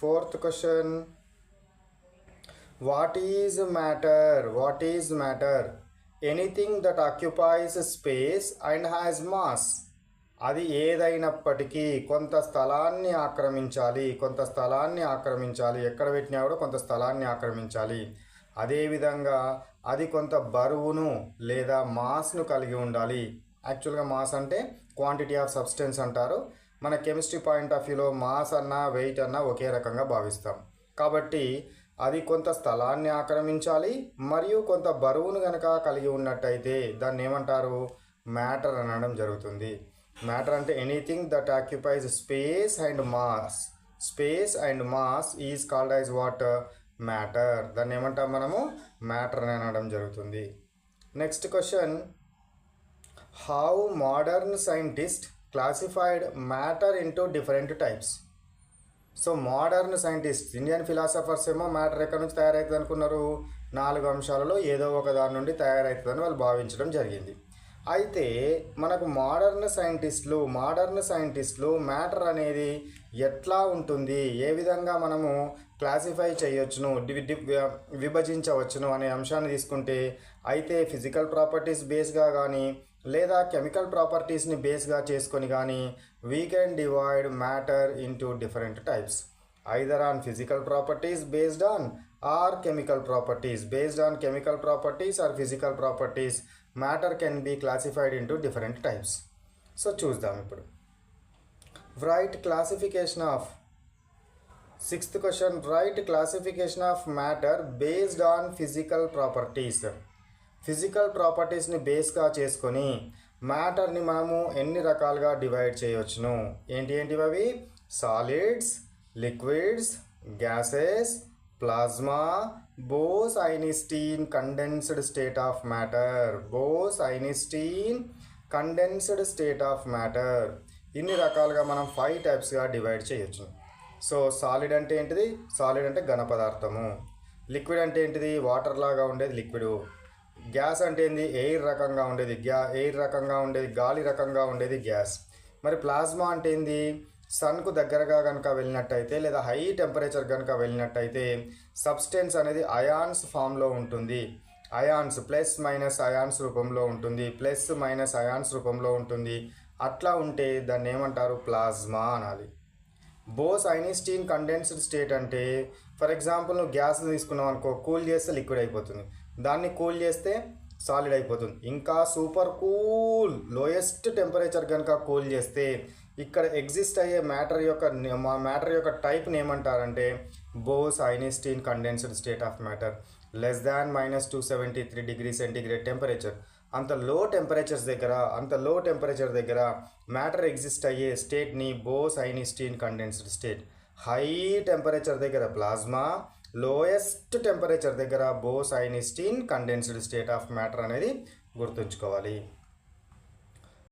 Fourth question. What is matter? What is matter? Anything that occupies space and has mass. అది ఏదైనప్పటికీ కొంత స్థలాన్ని ఆక్రమించాలి. ఎక్కడ పెట్టినా కూడా కొంత స్థలాన్ని ఆక్రమించాలి. అదేవిధంగా అది కొంత బరువును లేదా మాస్ను కలిగి ఉండాలి. యాక్చువల్గా మాస్ అంటే క్వాంటిటీ ఆఫ్ సబ్స్టెన్స్ అంటారు. మన కెమిస్ట్రీ పాయింట్ ఆఫ్ వ్యూలో మాస్ అన్నా వెయిట్ అన్నా ఒకే రకంగా భావిస్తాం. కాబట్టి అది కొంత స్థలాన్ని ఆక్రమించాలి మరియు కొంత బరువును కనుక కలిగి ఉన్నట్టయితే దాన్ని ఏమంటారు? మ్యాటర్ అనడం జరుగుతుంది. మ్యాటర్ అంటే anything that occupies space and mass is called as what? Matter. దాన్ని ఏమంటాం మనము? మ్యాటర్ అని అనడం జరుగుతుంది. Next question. How modern scientist classified matter into different types. So modern scientist, Indian philosophers ఏమో మ్యాటర్ ఎక్కడి నుంచి తయారవుతుంది అనుకున్నారు? 4 అంశాలలో ఏదో ఒక దాని నుండి తయారవుతుందని వాళ్ళు భావించడం జరిగింది. అయితే మనకు మోడర్న్ సైంటిస్టులు మ్యాటర్ అనేది ఎట్లా ఉంటుంది, ఏ విధంగా మనము క్లాసిఫై చేయొచ్చును, విభజించవచ్చును అనే అంశాన్ని తీసుకుంటే, అయితే ఫిజికల్ ప్రాపర్టీస్ బేస్గా కానీ లేదా కెమికల్ ప్రాపర్టీస్ని బేస్గా చేసుకొని కానీ we can divide matter into different types. Either on physical properties based on or chemical properties. Based on chemical properties or physical properties matter can be classified into different types. So చూద్దాం ఇప్పుడు. Write classification of. 6th question. Write classification of matter based on physical properties. Physical ప్రాపర్టీస్ని బేస్గా చేసుకొని మ్యాటర్ని మనము ఎన్ని రకాలుగా divide చేయవచ్చును? ఏంటివి అవి? Solids, liquids, gases, plasma, Bose Einstein condensed state of matter. Condensed state of matter. ఇన్ని రకాలుగా మనం 5 టైప్స్గా డివైడ్ చేయొచ్చు. సో సాలిడ్ అంటే ఏంటిది? సాలిడ్ అంటే ఘన పదార్థము. లిక్విడ్ అంటే ఏంటిది? వాటర్ లాగా ఉండేది లిక్విడ్. గ్యాస్ అంటే ఏంది? ఎయిర్ రకంగా ఉండేది గాలి రకంగా ఉండేది గ్యాస్. మరి ప్లాజ్మా అంటే ఏంది? సన్కు దగ్గరగా కనుక వెళ్ళినట్టయితే లేదా హై టెంపరేచర్ కనుక వెళ్ళినట్టయితే సబ్స్టెన్స్ అనేది అయాన్స్ ఫామ్లో ఉంటుంది. అయాన్స్ ప్లస్ మైనస్ అయాన్స్ రూపంలో ఉంటుంది. అట్లా ఉంటే దాన్ని ఏమంటారు? ప్లాజ్మా అనాలి. బోస్-ఐన్స్టీన్ కండెన్స్డ్ స్టేట్ అంటే ఫర్ ఎగ్జాంపుల్ నువ్వు గ్యాస్ తీసుకున్నావు అనుకో, కూల్ చేస్తే లిక్విడ్ అయిపోతుంది, దాన్ని కూల్ చేస్తే సాలిడ్ అయిపోతుంది. ఇంకా సూపర్ కూల్ లోయెస్ట్ టెంపరేచర్ కనుక కూల్ చేస్తే ఇక్కడ ఎగ్జిస్ట్ అయ్యే మ్యాటర్ యొక్క టైప్ని ఏమంటారంటే Bose Einstein condensed state of matter. Less than -273 degree centigrade temperature, అంత లో టెంపరేచర్ దగ్గర మ్యాటర్ ఎగ్జిస్ట్ అయ్యే స్టేట్ని Bose Einstein condensed state. High temperature దగ్గర ప్లాజ్మా, లోయెస్ట్ టెంపరేచర్ దగ్గర Bose Einstein condensed state of matter అనేది గుర్తుంచుకోవాలి.